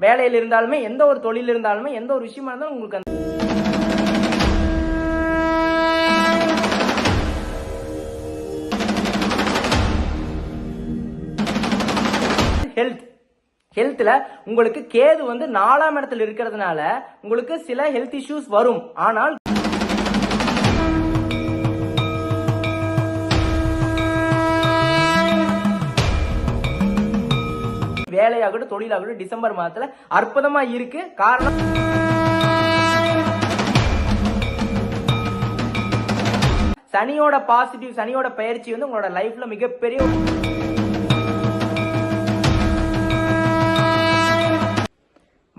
வேலையில் இருந்தாலுமே, எந்த ஒரு தொழில் இருந்தாலுமே, எந்த ஒரு விஷயமா இருந்தாலும் உங்களுக்கு அந்த ஹெல்த்ல உங்களுக்கு கேது வந்து 4ஆம் இடத்துல இருக்கிறதுனால உங்களுக்கு சில ஹெல்த் இஷ்யூஸ் வரும். ஆனால் வேலையாகட்டும் தொழிலாகட்டும் டிசம்பர் மாதத்துல அற்புதமா இருக்கு. காரணம் சனியோட பாசிட்டிவ், சனியோட பயிற்சி வந்து உங்களோட லைஃப்ல மிகப்பெரிய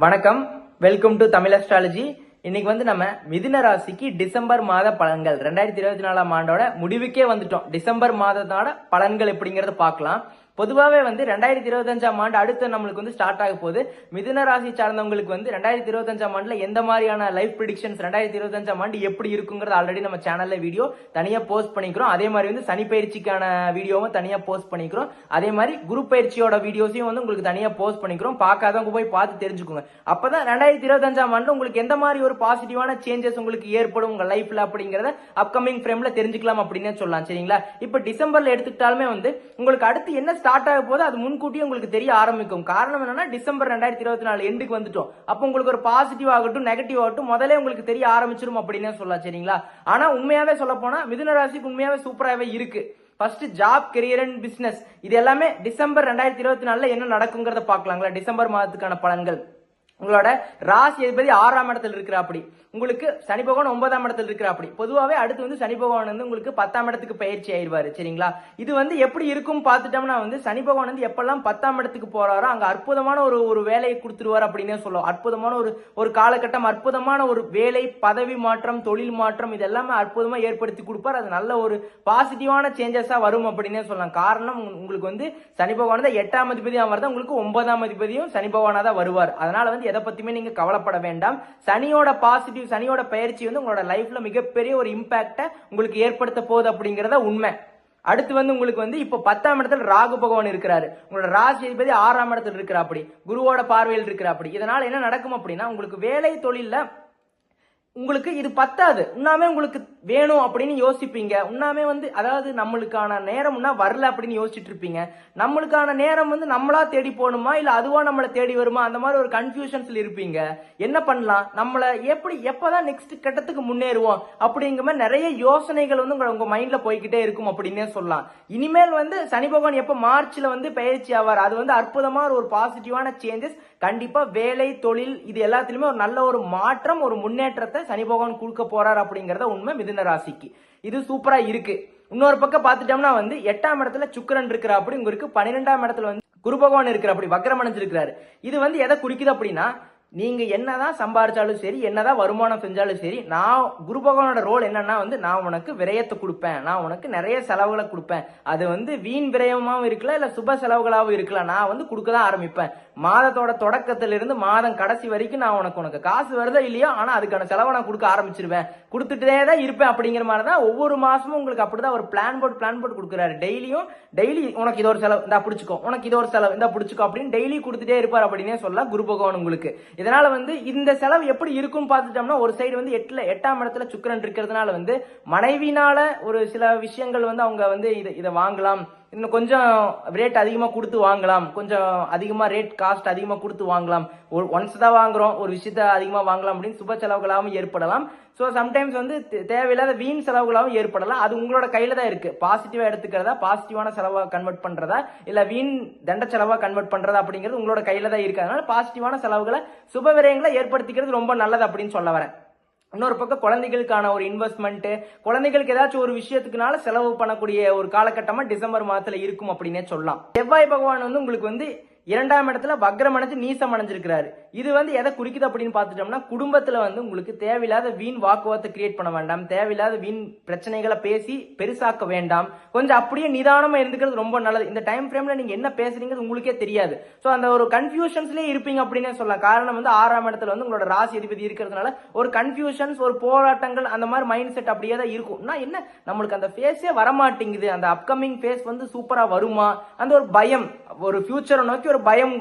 வணக்கம், வெல்கம் டு தமிழ் அஸ்ட்ராலஜி. இன்னைக்கு வந்து நம்ம மிதுன ராசிக்கு டிசம்பர் மாத பலன்கள் 2024ஆம் ஆண்டோட முடிவுக்கே வந்துட்டோம். டிசம்பர் மாதத்தோட பலன்கள் எப்படிங்கறத பார்க்கலாம். பொதுவாகவே வந்து 2025ஆம் ஆண்டு அடுத்து நம்மளுக்கு வந்து ஸ்டார்ட் ஆக போகுது. மிதுன ராசி சார்ந்தவங்களுக்கு வந்து 2025ஆம் ஆண்டுல எந்த மாதிரியான லைஃப் ப்ரிடிக்ஷன்ஸ் 2025ஆம் ஆண்டு எப்படி இருக்குங்கிறது ஆல்ரெடி நம்ம சேனல்ல வீடியோ தனியா போஸ்ட் பண்ணிக்கிறோம். அதே மாதிரி வந்து சனி பயிற்சிக்கான வீடியோவும் தனியா போஸ்ட் பண்ணிக்கிறோம். அதே மாதிரி குரு பயிற்சியோட வீடியோஸையும் வந்து உங்களுக்கு தனியா போஸ்ட் பண்ணிக்கிறோம். பார்க்காதவங்க போய் பார்த்து தெரிஞ்சுக்கோங்க. அப்பதான் 2025ஆம் ஆண்டு உங்களுக்கு எந்த மாதிரி ஒரு பாசிட்டிவான சேஞ்சஸ் உங்களுக்கு ஏற்படும் உங்க லைஃப்ல அப்படிங்கறத அப்கமிங் ஃப்ரேம்ல தெரிஞ்சுக்கலாம் அப்படின்னு சொல்லலாம். சரிங்களா? இப்ப டிசம்பர்ல எடுத்துக்கிட்டாலுமே வந்து உங்களுக்கு அடுத்து என்ன ஸ்டார்ட் ஆக போது அது முன்கூட்டியே உங்களுக்கு தெரிய ஆரம்பிக்கும். காரணம் என்னன்னா டிசம்பர் 2024 எண்டுக்கு வந்துட்டோம். அப்ப உங்களுக்கு ஒரு பாசிட்டிவ் ஆகட்டும் நெகட்டிவ் ஆகட்டும் முதல்ல உங்களுக்கு தெரிய ஆரம்பிச்சிரும் அப்படின்னு சொல்லலாம். சரிங்களா? ஆனா உண்மையாவே சொல்ல போனா மிதுன ராசிக்கு உண்மையாவே சூப்பராகவே இருக்கு. First job, career and business இது எல்லாமே டிசம்பர் 2024 என்ன நடக்குங்கிறத பாக்கலாங்களா? டிசம்பர் மாதத்துக்கான பலன்கள். உங்களோட ராசி அதிபதி 6ஆம் இடத்துல இருக்கிறாப்படி, உங்களுக்கு சனி பகவான் 9ஆம் இடத்துல இருக்கிறாப்படி. பொதுவாகவே அடுத்து வந்து சனி பகவான் வந்து உங்களுக்கு 10ஆம் இடத்துக்கு பயிற்சி ஆயிடுவாரு. சரிங்களா? இது வந்து எப்படி இருக்கும் பார்த்துட்டோம்னா வந்து சனி பகவான் வந்து எப்பெல்லாம் 10ஆம் இடத்துக்கு போறாரோ அங்க அற்புதமான ஒரு வேலையை கொடுத்துருவார் அப்படின்னே சொல்லுவோம். அற்புதமான ஒரு காலகட்டம், அற்புதமான ஒரு வேலை, பதவி மாற்றம், தொழில் மாற்றம் இது எல்லாமே அற்புதமா ஏற்படுத்தி கொடுப்பார். அது நல்ல ஒரு பாசிட்டிவான சேஞ்சஸா வரும் அப்படின்னே சொல்லலாம். காரணம் உங்களுக்கு வந்து சனி பகவான் தான் 8ஆம் அதிபதியா வருது, உங்களுக்கு 9ஆம் அதிபதியும் சனி பகவானா தான் வருவார். அதனால வந்து எதை பத்தியுமே நீங்க கவலைப்பட வேண்டாம். சனியோட பாசிட்டிவ், சனியோட பயிற்சி வந்து உங்களோட லைஃப்ல மிகப்பெரிய ஒரு இம்பாக்ட உங்களுக்கு ஏற்படுத்த போகுது அப்படிங்கறத உண்மை. அடுத்து வந்து உங்களுக்கு வந்து இப்ப 10ஆம் இடத்துல ராகு பகவான் இருக்கிறாரு. உங்களோட ராசி அதிபதி 6ஆம் இடத்துல இருக்கிறாப்படி, குருவோட பார்வையில் இருக்கிறாப்படி. இதனால என்ன நடக்கும் அப்படின்னா உங்களுக்கு வேலை தொழில்ல உங்களுக்கு இது பத்தாது, உண்ணாமே உங்களுக்கு வேணும் அப்படின்னு யோசிப்பீங்க. உண்ணாமே வந்து அதாவது நம்மளுக்கான நேரம் வரல அப்படின்னு யோசிச்சுட்டு இருப்பீங்க. நம்மளுக்கான நேரம் வந்து நம்மளா தேடி போகணுமா இல்ல அதுவா நம்மளை தேடி வருமா அந்த மாதிரி ஒரு கன்ஃபியூஷன்ஸ்ல இருப்பீங்க. என்ன பண்ணலாம், நம்மள எப்பதான் நெக்ஸ்ட் கட்டத்துக்கு முன்னேறுவோம் அப்படிங்கிற மாதிரி நிறைய யோசனைகள் வந்து உங்க மைண்ட்ல போய்கிட்டே இருக்கும் அப்படின்னே சொல்லலாம். இனிமேல் வந்து சனி பகவான் எப்ப மார்ச்ல வந்து பயிற்சி ஆவார், அது வந்து அற்புதமான ஒரு பாசிட்டிவான சேஞ்சஸ் கண்டிப்பா வேலை தொழில் இது எல்லாத்திலுமே ஒரு நல்ல ஒரு மாற்றம், ஒரு முன்னேற்றத்தை சனி பகவான் கொடுக்க போறார் அப்படிங்கறத உண்மை மிதுன ராசிக்கு. இது சூப்பரா இருக்கு. இன்னொரு பக்கம் பார்த்துட்டோம்னா வந்து 8ஆம் இடத்துல சுக்கிரன் இருக்கிற அப்படி உங்களுக்கு 12ஆம் இடத்துல வந்து குரு பகவான் இருக்கிற அப்படி வக்ரம் அடைஞ்சிருக்கிறாரு. இது வந்து எதை குறிக்குது அப்படின்னா நீங்க என்னதான் சம்பாதிச்சாலும் சரி, என்னதான் வருமானம் செஞ்சாலும் சரி, நான் குரு பகவானோட ரோல் என்னன்னா வந்து நான் உனக்கு விரயத்தை கொடுப்பேன், நான் உனக்கு நிறைய செலவுகளை கொடுப்பேன். அது வந்து வீண் விரயமாவும் இருக்கலாம் இல்ல சுப செலவுகளாகவும் இருக்கலாம். நான் வந்து கொடுக்க தான் ஆரம்பிப்பேன். மாதத்தோட தொடக்கத்திலிருந்து மாதம் கடைசி வரைக்கும் நான் உனக்கு காசு வருதோ இல்லையோ ஆனா அதுக்கான செலவை நான் கொடுக்க ஆரம்பிச்சிருவேன், கொடுத்துட்டே தான் இருப்பேன் அப்படிங்கிற மாதிரி தான் ஒவ்வொரு மாசமும் உங்களுக்கு அப்படிதான் ஒரு பிளான் போட்டு கொடுக்குறாரு. டெய்லி உனக்கு இது ஒரு செலவு இந்தா பிடிச்சிக்கோ, உனக்கு இது ஒரு செலவு இந்தா பிடிச்சிக்கோ அப்படின்னு டெய்லி கொடுத்துட்டே இருப்பார் அப்படின்னே சொல்லலாம் குரு பகவான் உங்களுக்கு. இதனால வந்து இந்த செலவு எப்படி இருக்கும் பார்த்துட்டோம்னா ஒரு சைடு வந்து 8ஆம் இடத்துல சுக்கிரன் இருக்கிறதுனால வந்து மனைவினால ஒரு சில விஷயங்கள் வந்து அவங்க வந்து இதை வாங்கலாம், இன்னும் கொஞ்சம் ரேட் அதிகமா கொடுத்து வாங்கலாம், கொஞ்சம் அதிகமா ரேட் காஸ்ட் அதிகமா கொடுத்து வாங்கலாம், ஒன்ஸ் தான் வாங்குறோம் ஒரு விஷயத்த அதிகமா வாங்கலாம் அப்படின்னு சுப செலவுகளாகவும் ஏற்படலாம். ஸோ சம்டைம்ஸ் வந்து தேவையில்லாத வீண் செலவுகளாகவும் ஏற்படலாம். அது உங்களோட கையில தான் இருக்கு. பாசிட்டிவா எடுத்துக்கிறதா, பாசிட்டிவான செலவா கன்வெர்ட் பண்றதா இல்ல வீண் தண்ட செலவா கன்வெர்ட் பண்றதா அப்படிங்கிறது உங்களோட கையில தான் இருக்கு. அதனால பாசிட்டிவான செலவுகளை சுப விரயங்களை ஏற்படுத்திக்கிறது ரொம்ப நல்லது அப்படின்னு சொல்ல வரேன். இன்னொரு பக்கம் குழந்தைகளுக்கான ஒரு இன்வெஸ்ட்மெண்ட், குழந்தைகளுக்கு ஏதாச்சும் ஒரு விஷயத்துக்குனால செலவு பண்ணக்கூடிய ஒரு காலகட்டமா டிசம்பர் மாதத்துல இருக்கும் அப்படின்னே சொல்லலாம். செவ்வாய் பகவான் வந்து உங்களுக்கு வந்து 2ஆம் இடத்துல வக்ரம் அடைஞ்சு நீசம் அடைஞ்சிருக்கிறாரு. இது வந்து எதை குறிக்குது அப்படின்னு பார்த்துட்டோம்னா குடும்பத்துல வந்து உங்களுக்கு தேவையில்லாத வீண் வாக்குவாதத்தை கிரியேட் பண்ண வேண்டாம், தேவையில்லாத வீண் பிரச்சனைகளை பேசி பெருசாக்க வேண்டாம், கொஞ்சம் அப்படியே நிதானமா இருந்துக்கிறது ரொம்ப நல்லது. இந்த டைம் ஃப்ரேம்ல நீங்க என்ன பேசுறீங்கிறது உங்களுக்கே தெரியாது. ஸோ அந்த ஒரு கன்ஃபியூஷன்ஸ்லேயே இருப்பீங்க அப்படின்னே சொல்லலாம். காரணம் வந்து 6ஆம் இடத்துல வந்து உங்களோட ராசி அதிபதி இருக்கிறதுனால ஒரு கன்ஃபியூஷன்ஸ், ஒரு போராட்டங்கள் அந்த மாதிரி மைண்ட் செட் அப்படியே தான் இருக்கும். என்ன நம்மளுக்கு அந்த ஃபேஸே வரமாட்டேங்குது, அந்த அப்கமிங் ஃபேஸ் வந்து சூப்பரா வருமா, அந்த ஒரு பயம், ஒரு ஃபியூச்சரை நோக்கி ஒரு ஒரு பயம்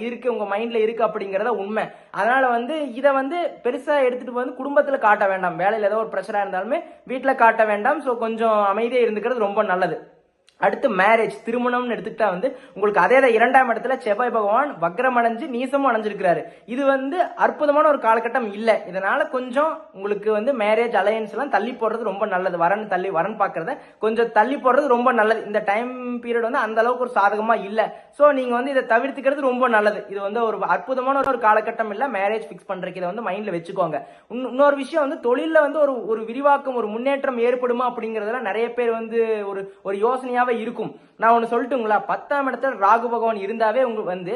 இருக்கு, உங்க மைண்ட்ல இருக்கு அப்படிங்கறத உண்மை. அதனால வந்து இதை வந்து பெருசா எடுத்துட்டு வந்து குடும்பத்துல காட்ட வேண்டாம். வேலையில ஏதோ ஒரு பிரச்சனை இருந்தாலுமே வீட்டுல காட்ட வேண்டாம். சோ கொஞ்சம் அமைதியா இருந்துக்கிறது ரொம்ப நல்லது. அடுத்து மேரேஜ், திருமணம்னு எடுத்துக்கிட்டா வந்து உங்களுக்கு அதே தான் 2ஆம் இடத்துல செவ்வாய் பகவான் வக்ரம் அடைஞ்சு நீசமும் அடைஞ்சிருக்கிறாரு. இது வந்து அற்புதமான ஒரு காலகட்டம் இல்ல. இதனால கொஞ்சம் உங்களுக்கு வந்து மேரேஜ் அலையன்ஸ் எல்லாம் தள்ளி போடுறது ரொம்ப நல்லது. வரன் பாக்குறத கொஞ்சம் தள்ளி போடுறது ரொம்ப நல்லது. இந்த டைம் பீரியட் வந்து அந்த அளவுக்கு ஒரு சாதகமா இல்ல. சோ நீங்க வந்து இதை தவிர்த்துக்கிறது ரொம்ப நல்லது. இது வந்து ஒரு அற்புதமான ஒரு காலகட்டம் இல்ல மேரேஜ் பிக்ஸ் பண்றதுக்கு. இதை வந்து மைண்ட்ல வச்சுக்கோங்க. இன்னொரு விஷயம் வந்து தொழில வந்து ஒரு விரிவாக்கம், ஒரு முன்னேற்றம் ஏற்படுமா அப்படிங்கறதுல நிறைய பேர் வந்து ஒரு யோசனையா இருக்கும். நான் ஒன்னு சொல்லட்டுங்களா, 10ஆம் இடத்துல ராகு பகவான் இருந்தாவே உங்களுக்கு வந்து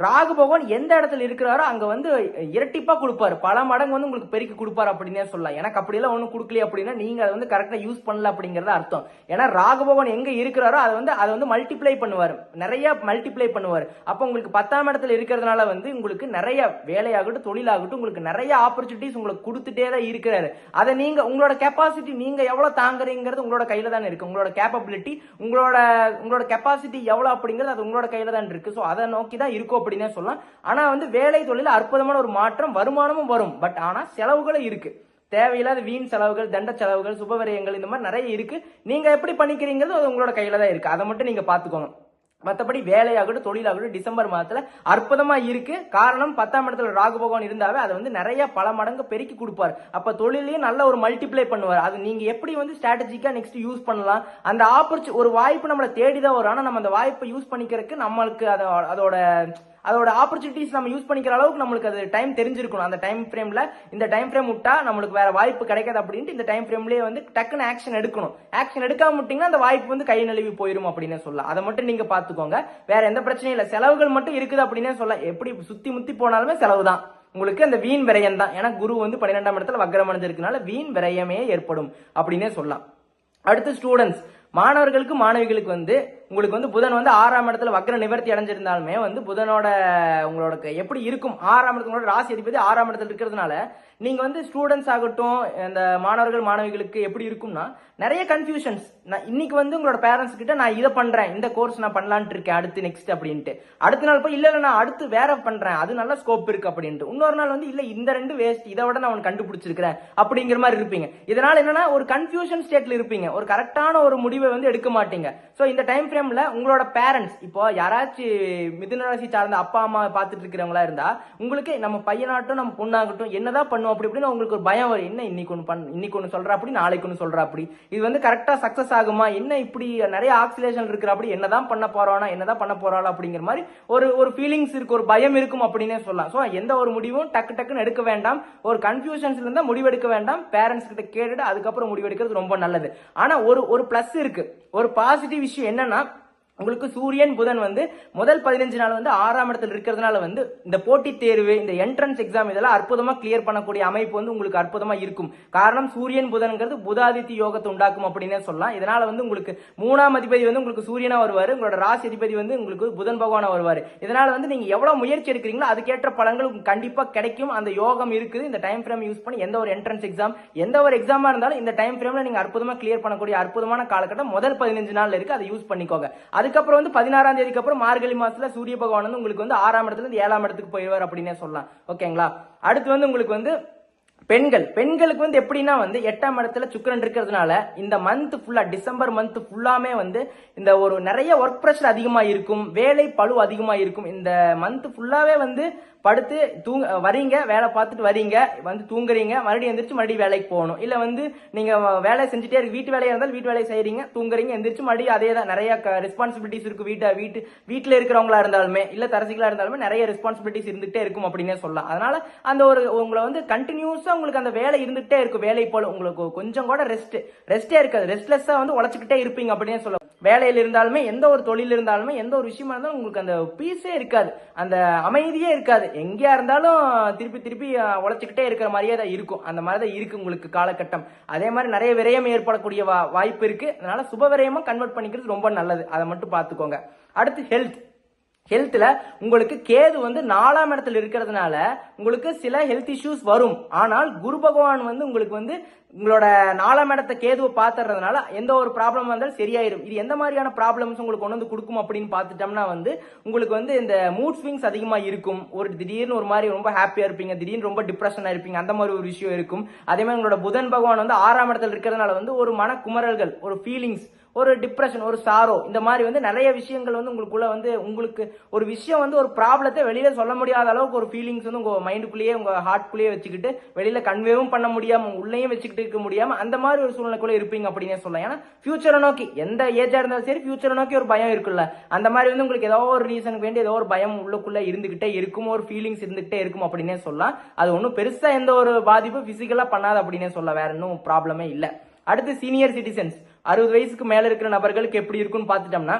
ராகு பகவான் எந்த இடத்துல இருக்கிறாரோ அங்க வந்து இரட்டிப்பா கொடுப்பாரு, பல மடங்கு வந்து உங்களுக்கு பெருக்கி கொடுப்பாரு அப்படின்னே சொல்லலாம். எனக்கு அப்படியெல்லாம் ஒன்னும் கொடுக்கல அப்படின்னா நீங்க அதை வந்து கரெக்டா யூஸ் பண்ணல அப்படிங்கறது அர்த்தம். ஏன்னா ராகு பகவான் எங்க இருக்கிறாரோ அதை வந்து மல்டிப்ளை பண்ணுவார், நிறைய மல்டிப்ளை பண்ணுவார். அப்ப உங்களுக்கு 10ஆம் இடத்துல இருக்கிறதுனால வந்து உங்களுக்கு நிறைய வேலையாகட்டும் தொழிலாகட்டும் உங்களுக்கு நிறைய ஆப்பர்ச்சுனிட்டிஸ் உங்களுக்கு கொடுத்துட்டே தான் இருக்கிறாரு. அதை நீங்க உங்களோட கெப்பாசிட்டி நீங்க எவ்வளவு தாங்குறீங்கிறது உங்களோட கையில தான் இருக்கு. உங்களோட கேப்பபிலிட்டி, உங்களோட கெப்பாசிட்டி எவ்வளவு அப்படிங்கிறது அது உங்களோட கையில தான் இருக்கு. சோ அதை நோக்கி தான் இருக்கும் அப்படின்னே சொல்லலாம். ஆனா வந்து வேலை தொழில அற்புதமான ஒரு மாற்றம், வருமானமும் வரும். பட் ஆனா செலவுகளும் இருக்கு. தேவையில்லாத வீண் செலவுகள், தண்ட செலவுகள், சுபவிரயங்கள் இந்த மாதிரி நிறைய இருக்கு. நீங்க எப்படி பண்ணிக்கிறீங்கிறது அது உங்களோட கையில தான் இருக்கு. அதை மட்டும் நீங்க பாத்துக்கோங்க. மற்றபடி வேலையாகட்டும் தொழிலாகட்டும் டிசம்பர் மாதத்துல அற்புதமா இருக்கு. காரணம் 10ஆம் இடத்துல ராகு பகவான் இருந்தாவே அதை வந்து நிறைய பல மடங்கு பெருக்கி கொடுப்பார். அப்ப தொழிலையும் நல்ல ஒரு மல்டிப்ளை பண்ணுவார். அது நீங்க எப்படி வந்து ஸ்ட்ராட்டஜிக்கா நெக்ஸ்ட் யூஸ் பண்ணலாம், அந்த ஒரு வாய்ப்பு நம்மளை தேடிதான் வரும். ஆனா நம்ம அந்த வாய்ப்பை யூஸ் பண்ணிக்கிறதுக்கு நம்மளுக்கு அதோட ஆப்பர்ச்சுனிட்டிஸ் நம்ம யூஸ் பண்ணிக்கிற அளவுக்கு நம்மளுக்கு அது டைம் தெரிஞ்சிருக்கணும். அந்த டைம் ஃப்ரேம்ல இந்த டைம் ஃப்ரேம் விட்டா நம்மளுக்கு வேற வாய்ப்பு கிடைக்காது அப்படின்ட்டு இந்த டைம் ஃப்ரேம்லயே வந்து டக்குன்னு ஆக்ஷன் எடுக்கணும். ஆக்ஷன் எடுக்காம விட்டீங்கன்னா அந்த வாய்ப்பு வந்து கை நழுவி போயிடும் அப்படின்னு சொல்லலாம். அதை மட்டும் நீங்க பாத்துக்கோங்க. வேற எந்த பிரச்சனையும் இல்ல. செலவுகள் மட்டும் இருக்குது அப்படின்னே சொல்லலாம். எப்படி சுத்தி முத்தி போனாலுமே செலவு தான் உங்களுக்கு, அந்த வீண் விரயம் தான். ஏன்னா குரு வந்து 12ஆம் இடத்துல வக்ரம் அடைஞ்சிருக்கனால வீண் விரயமே ஏற்படும் அப்படின்னே சொல்லலாம். அடுத்து ஸ்டூடெண்ட்ஸ், மாணவர்களுக்கு மாணவிகளுக்கு வந்து உங்களுக்கு வந்து புதன் வந்து 6ஆம் இடத்துல வக்ர நிவர்த்தி அடைஞ்சிருந்தாலுமே வந்து புதனோட உங்களோட எப்படி இருக்கும், 6ஆம் இடத்துல ராசி அதிபதி 6ஆம் இடத்துல இருக்கிறதுனால நீங்க வந்து ஸ்டூடெண்ட்ஸ் ஆகட்டும் இந்த மாணவர்கள் மாணவிகளுக்கு எப்படி இருக்கும்னா நிறைய கன்ஃபியூஷன்ஸ். நான் இன்னைக்கு வந்து உங்களோட பேரண்ட்ஸ் கிட்ட நான் இதை பண்றேன், இந்த கோர்ஸ் நான் பண்ணலான்ட்டு இருக்கேன் அடுத்து நெக்ஸ்ட் அப்படின்ட்டு, அடுத்த நாள் போய் இல்ல நான் அடுத்து வேற பண்றேன் அது நல்ல ஸ்கோப் இருக்கு அப்படின்ட்டு, இன்னொரு நாள் வந்து இல்ல இந்த ரெண்டு வேஸ்ட் இதை விட நான் கண்டுபிடிச்சிருக்கிறேன் அப்படிங்கிற மாதிரி இருப்பீங்க. இதனால என்னன்னா ஒரு கன்ஃபியூஷன் ஸ்டேட்ல இருப்பீங்க, ஒரு கரெக்டான ஒரு முடிவை வந்து எடுக்க மாட்டீங்க. சோ இந்த டைம் ஃப்ரேம்ல உங்களோட பேரண்ட்ஸ், இப்போ யாராச்சும் மிதுன ராசி சார்ந்த அப்பா அம்மா பார்த்துட்டு இருக்கிறவங்களா இருந்தா உங்களுக்கு நம்ம பையனாகட்டும் நம்ம பொண்ணாகட்டும் என்னதான் பண்ணுவோம் அப்படி இப்படின்னு உங்களுக்கு ஒரு பயம் வரும். என்ன இன்னைக்கு ஒன்னு சொல்ற அப்படி நாளைக்கு ஒன்னு சொல்ற அப்படி, இது வந்து கரெக்டா சக்சஸ் ஆகுமா, என்ன இப்படி நிறைய ஆக்சிலேஷன் இருக்கிற அப்படி, என்னதான் பண்ண போறாளா அப்படிங்கிற மாதிரி ஒரு ஃபீலிங்ஸ் இருக்கு, ஒரு பயம் இருக்கும் அப்படின்னே சொல்லலாம். சோ எந்த ஒரு முடிவும் டக்குன்னு எடுக்க வேண்டாம், ஒரு கன்ஃபியூஷன்ஸ்ல இருந்தா முடிவெடுக்க வேண்டாம். பேரண்ட்ஸ் கிட்ட கேட்டுட்டு அதுக்கப்புறம் முடிவெடுக்கிறது ரொம்ப நல்லது. ஆனா ஒரு பிளஸ் இருக்கு, ஒரு பாசிட்டிவ் விஷயம் என்னன்னா உங்களுக்கு சூரியன் புதன் வந்து முதல் 15 நாள் வந்து 6ஆம் இடத்துல இருக்கிறதுனால வந்து இந்த போட்டித் தேர்வு இந்த என்ட்ரன்ஸ் எக்ஸாம் இதெல்லாம் அற்புதமா கிளியர் பண்ணக்கூடிய அமைப்பு வந்து உங்களுக்கு அற்புதமா இருக்கும். காரணம் சூரியன் புதன்ங்கிறது புதாதித்ய யோகத்தை உண்டாக்கும் அப்படின்னே சொல்லலாம். இதனால வந்து உங்களுக்கு 3ஆம் அதிபதி வந்து உங்களுக்கு சூரியனா வருவாரு, உங்களோட ராசி அதிபதி வந்து உங்களுக்கு புதன் பகவானா வருவாரு. இதனால வந்து நீங்க எவ்வளவு முயற்சி எடுக்கிறீங்களோ அதுக்கேற்ற பலன்கள் கண்டிப்பா கிடைக்கும். அந்த யோகம் இருக்குது. இந்த டைம் ஃப்ரேம் யூஸ் பண்ணி எந்த ஒரு என்ட்ரன்ஸ் எக்ஸாம் எந்த ஒரு எக்ஸாமா இருந்தாலும் இந்த டைம் ஃப்ரேம்ல நீங்க அற்புதமா கிளியர் பண்ணக்கூடிய அற்புதமான காலகட்டம் முதல் 15 நாள்ல இருக்கு. அதை யூஸ் பண்ணிக்கோங்க. அதுக்கப்புறம் வந்து 16ஆம் தேதிக்கு அப்புறம் மார்கழி மாசத்துல சூரிய பகவான் வந்து உங்களுக்கு வந்து 6ஆம் இடத்துல இருந்து 7ஆம் இடத்துக்கு போயிடுவார் அப்படின்னே சொல்லலாம். ஓகேங்களா. அடுத்து வந்து உங்களுக்கு வந்து பெண்களுக்கு வந்து எப்படின்னா வந்து 8ஆம் இடத்துல சுக்கிரன் இருக்கிறதுனால இந்த மந்த் ஃபுல்லா டிசம்பர் மந்த் ஃபுல்லாமே வந்து இந்த ஒரு நிறைய ஒர்க் பிரஷர் அதிகமா இருக்கும், வேலை பளு அதிகமா இருக்கும். இந்த மந்த் ஃபுல்லாவே வந்து படுத்து வரீங்க, வேலை பார்த்துட்டு வரீங்க, வந்து தூங்குறீங்க, மறுபடியும் எந்திரிச்சு மறுபடியும் வேலைக்கு போகணும். இல்ல வந்து நீங்க வேலை செஞ்சுட்டே இருக்கு, வீட்டு வேலையா இருந்தாலும் வீட்டு வேலையை செய்யறீங்க, தூங்குறீங்க, எந்திரிச்சு மறுபடியும் அதே தான். நிறைய ரெஸ்பான்சிபிலிட்டிஸ் இருக்கு. வீட்டுல இருக்கிறவங்களா இருந்தாலுமே இல்ல தரசிகளா இருந்தாலுமே நிறைய ரெஸ்பான்சிபிலிட்டிஸ் இருந்துகிட்டே இருக்கும் அப்படின்னே சொல்லலாம். அதனால அந்த ஒரு உங்களை வந்து கண்டினியூஸா உங்களுக்கு அந்த வேலை இருந்துகிட்டே இருக்கும். வேலை போல உங்களுக்கு கொஞ்சம் கூட ரெஸ்டே இருக்காது, ரெஸ்ட்லெஸ்ஸா வந்து உழைச்சுக்கிட்டே இருப்பீங்க அப்படின்னே சொல்லலாம். வேலையில் இருந்தாலுமே எந்த ஒரு தொழில் இருந்தாலுமே எந்த ஒரு விஷயமா இருந்தாலும் உங்களுக்கு அந்த பீஸே இருக்காது, அந்த அமைதியே இருக்காது. எங்கேயா இருந்தாலும் திருப்பி உழைச்சுக்கிட்டே இருக்கிற மாதிரியே தான் இருக்கும். அந்த மாதிரி தான் இருக்கு உங்களுக்கு காலகட்டம். அதே மாதிரி நிறைய விரயம் ஏற்படக்கூடிய வாய்ப்பு இருக்கு. அதனால சுப விரயமா கன்வெர்ட் பண்ணிக்கிறது ரொம்ப நல்லது. அதை மட்டும் பார்த்துக்கோங்க. அடுத்து ஹெல்த்ல உங்களுக்கு கேது வந்து 4ஆம் இடத்துல இருக்கிறதுனால உங்களுக்கு சில ஹெல்த் இஷ்யூஸ் வரும். ஆனால் குரு பகவான் வந்து உங்களுக்கு வந்து உங்களோட 4ஆம் இடத்தை கேதுவை பாத்துறதுனால எந்த ஒரு ப்ராப்ளம் வந்தாலும் சரியாயிரும். இது எந்த மாதிரியான ப்ராப்ளம்ஸ் உங்களுக்கு கொண்டு வந்து கொடுக்கும் அப்படின்னு பார்த்துட்டோம்னா வந்து உங்களுக்கு வந்து இந்த மூட் ஸ்விங்ஸ் அதிகமா இருக்கும். ஒரு திடீர்னு ஒரு மாதிரி ரொம்ப ஹாப்பியா இருப்பீங்க, திடீர்னு ரொம்ப டிப்ரெஷனா இருப்பீங்க, அந்த மாதிரி ஒரு விஷயம் இருக்கும். அதே மாதிரி உங்களோட புதன் பகவான் வந்து 6ஆம் இடத்துல இருக்கிறதுனால வந்து ஒரு மன குமரல்கள், ஒரு ஃபீலிங்ஸ், ஒரு டிப்ரெஷன், ஒரு சாரோ, இந்த மாதிரி வந்து நிறைய விஷயங்கள் வந்து உங்களுக்குள்ள வந்து உங்களுக்கு ஒரு விஷயம் வந்து ஒரு ப்ராப்ளத்தை வெளியில சொல்ல முடியாத அளவுக்கு ஒரு ஃபீலிங்ஸ் வந்து உங்க மைண்டுக்குள்ளேயே உங்க ஹார்ட்குள்ளேயே வச்சுக்கிட்டு வெளியில கன்வேவும் பண்ண முடியாம உள்ளேயும் வச்சுக்கிட்டு இருக்க முடியாம அந்த மாதிரி ஒரு சூழ்நிலைக்குள்ள இருப்பீங்க அப்படின்னு சொல்லலாம். ஏன்னா ஃபியூச்சரை நோக்கி எந்த ஏஜா இருந்தாலும் சரி ஃபியூச்சரை நோக்கி ஒரு பயம் இருக்குல்ல, அந்த மாதிரி வந்து உங்களுக்கு ஏதோ ஒரு ரீசனுக்கு வேண்டி ஏதோ ஒரு பயம் உள்ளுக்குள்ள இருந்துகிட்டே இருக்கும், ஒரு ஃபீலிங்ஸ் இருந்துகிட்டே இருக்கும் அப்படின்னே சொல்லலாம். அது ஒன்றும் பெருசா எந்த ஒரு பாதிப்பு பிசிக்கலா பண்ணாது அப்படின்னே சொல்ல, வேற இன்னும் ப்ராப்ளமே இல்லை. அடுத்து சீனியர் சிட்டிசன்ஸ், 60 வயசுக்கு மேல இருக்கிற நபர்களுக்கு எப்படி இருக்குன்னு பார்த்துட்டோம்னா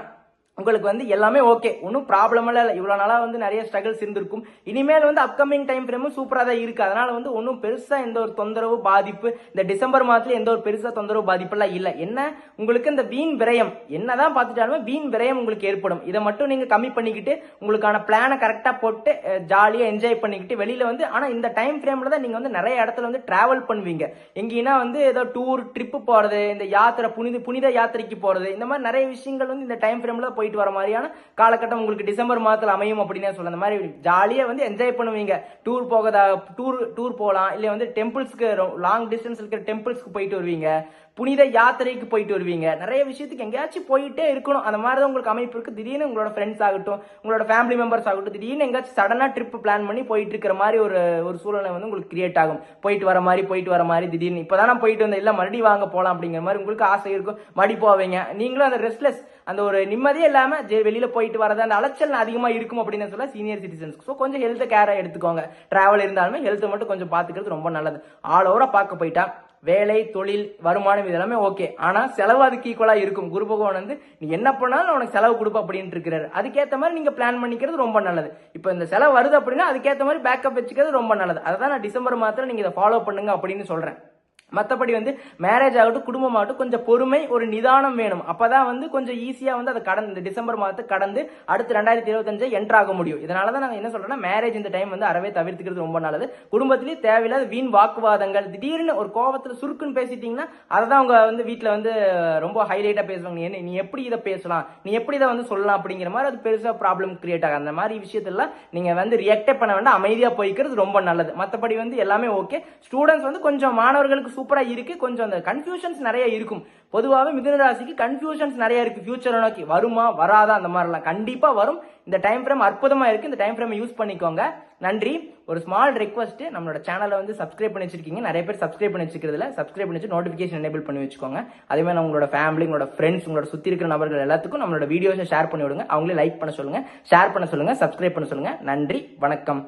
உங்களுக்கு வந்து எல்லாமே ஓகே, ஒன்றும் ப்ராப்ளம் இல்லை. இவ்வளோ நாளாக வந்து நிறைய ஸ்ட்ரகிள்ஸ் இருந்திருக்கும். இனிமேல் வந்து அப்கமிங் டைம் ஃப்ரேமும் சூப்பராக தான் இருக்கு. அதனால வந்து ஒன்றும் பெருசா எந்த ஒரு தொந்தரவு பாதிப்பு இந்த டிசம்பர் மாதத்துல எந்த ஒரு பெருசா தொந்தரவு பாதிப்பெல்லாம் இல்லை. என்ன உங்களுக்கு இந்த வீண் விரயம் என்னதான் பார்த்துட்டாலுமே வீண் விரயம் உங்களுக்கு ஏற்படும். இதை மட்டும் நீங்க கம்மி பண்ணிக்கிட்டு உங்களுக்கான பிளானை கரெக்டாக போட்டு ஜாலியாக என்ஜாய் பண்ணிக்கிட்டு வெளியில வந்து, ஆனால் இந்த டைம் ஃப்ரேம்ல தான் நீங்க வந்து நிறைய இடத்துல வந்து டிராவல் பண்ணுவீங்க. எங்கேனா வந்து ஏதோ டூர் ட்ரிப்பு போறது, இந்த யாத்திரை புனித யாத்திரைக்கு போறது, இந்த மாதிரி நிறைய விஷயங்கள் வந்து இந்த டைம் ஃப்ரேம்ல போயிட்டு வர மாதிரியான காலகட்டம் உங்களுக்கு டிசம்பர் மாதத்துல அமையும் அப்படின்னு சொல்ல. அந்த மாதிரி ஜாலியா வந்து என்ஜாய் பண்ணுவீங்க. டூர் போகலாம், இல்ல வந்து டெம்பிள்ஸ்க்கு லாங் டிஸ்டன்ஸ் இருக்கிற டெம்பிள்ஸ்க்கு போயிட்டு வருவீங்க, புனித யாத்திரைக்கு போயிட்டு வருவீங்க, நிறைய விஷயத்துக்கு எங்கேயாச்சும் போயிட்டே இருக்கணும். அந்த மாதிரி தான் உங்களுக்கு அமைப்பு இருக்கு. திடீர்னு உங்களோட ஃப்ரெண்ட்ஸ் ஆகட்டும், உங்களோட ஃபேமிலி மெம்பர்ஸ் ஆகட்டும், திடீர்னு எங்கேயாச்சும் சடனா ட்ரிப் பிளான் பண்ணி போயிட்டு இருக்கிற மாதிரி ஒரு சூழ்நிலை வந்து உங்களுக்கு கிரியேட் ஆகும். போயிட்டு வர மாதிரி திடீர்னு இப்பதான் நான் போயிட்டு வந்தேன், இல்ல மறுபடியும் வாங்க போலாம் அப்படிங்கிற மாதிரி உங்களுக்கு ஆசை இருக்கும். மறுபடி போவீங்க. நீங்களும் அந்த ரெஸ்ட்லெஸ், அந்த ஒரு நிம்மதியே இல்லாம வெளியில போயிட்டு வரது, அந்த அலைச்சல் அதிகமா இருக்கும் அப்படின்னு சொல்ல சீனியர் சிட்டிசன்ஸ். ஸோ கொஞ்சம் ஹெல்த் கேரை எடுத்துக்கோங்க. டிராவல் இருந்தாலுமே ஹெல்த் மட்டும் கொஞ்சம் பாத்துக்கிறது ரொம்ப நல்லது. ஆல் ஓவரா பார்க்க போயிட்டா வேலை, தொழில், வருமானம் இதெல்லாமே ஓகே. ஆனா செலவு அதுக்கு ஈக்குவலா இருக்கும். குரு பகவான் வந்து நீ என்ன பண்ணாலும் உனக்கு செலவு கொடுப்ப அப்படின்னு இருக்கிறாரு. அதுக்கேற்ற மாதிரி நீங்க பிளான் பண்ணிக்கிறது ரொம்ப நல்லது. இப்போ இந்த செலவு வருது அப்படின்னா அதுக்கேற்ற மாதிரி பேக்கப் வச்சுக்கிறது ரொம்ப நல்லது. அதான் நான் டிசம்பர் மாதத்துல நீங்க இதை ஃபாலோ பண்ணுங்க அப்படின்னு சொல்றேன். மற்றபடி வந்து மேரேஜ் ஆகட்டும், குடும்பம் ஆகட்டும், கொஞ்சம் பொறுமை, ஒரு நிதானம் வேணும். அப்பதான் வந்து கொஞ்சம் ஈஸியா வந்து அதை கடந்து இந்த டிசம்பர் மாதத்தை கடந்து அடுத்து 2025 என்டர் ஆக முடியும். இதனாலதான் நாங்க என்ன சொல்றோம்னா மேரேஜ் இந்த டைம் வந்து அறவே தவிர்த்துக்கிறது ரொம்ப நல்லது. குடும்பத்திலேயே தேவையில்லாத வீண் வாக்குவாதங்கள், திடீர்னு ஒரு கோபத்துல சுருக்குன்னு பேசிட்டீங்கன்னா அதை அவங்க வந்து வீட்டுல வந்து ரொம்ப ஹைலைட்டா பேசுவாங்க. நீ எப்படி இதை பேசலாம், நீ எப்படி இதை வந்து சொல்லலாம் அப்படிங்கிற மாதிரி அது பெருசா ப்ராப்ளம் கிரியேட் ஆகும். அந்த மாதிரி விஷயத்துல நீங்க வந்து ரியாக்டே பண்ண வேண்டாம், அமைதியா போய்க்கிறது ரொம்ப நல்லது. மற்றபடி வந்து எல்லாமே ஓகே. ஸ்டூடெண்ட்ஸ் வந்து கொஞ்சம் மாணவர்களுக்கு சூப்பரா இருக்கு, கொஞ்சம் அந்த கன்ஃபியூஷன்ஸ் நிறைய இருக்கும். பொதுவாகவே மிதுன ராசிக்கு கன்ஃபியூஷன்ஸ் நிறைய இருக்கு. ஃபியூச்சரை நோக்கி வருமா வராதா அந்த மாதிரிலாம் கண்டிப்பா வரும். இந்த டைம் ஃப்ரேம் அற்புதமா இருக்கு. இந்த டைம் ஃப்ரேம் யூஸ் பண்ணிக்கோங்க. நன்றி. ஒரு ஸ்மால் ரெக்வஸ்ட், நம்மளோட சேனலை வந்து சப்ஸ்கிரைப் பண்ணி வச்சிருக்கீங்க. நிறைய பேர் சப்ஸ்கிரைப் பண்ணி வச்சிருக்கிறதுல சப்ஸ்கிரைப் பண்ணி வச்சு நோட்டிஃபிகேஷன் எனேபிள் பண்ணி வச்சுக்கோங்க. அதே மாதிரி உங்களோட ஃபேமிலி, உங்களோட ஃப்ரெண்ட்ஸ், உங்களோட சுத்தி இருக்கிற நபர்கள் எல்லாத்துக்கும் நம்மளோட வீடியோஸை ஷேர் பண்ணி விடுங்க. அவங்களே லைக் பண்ண சொல்லுங்க, ஷேர் பண்ண சொல்லுங்க, சப்ஸ்கிரைப் பண்ண சொல்லுங்க. நன்றி, வணக்கம்.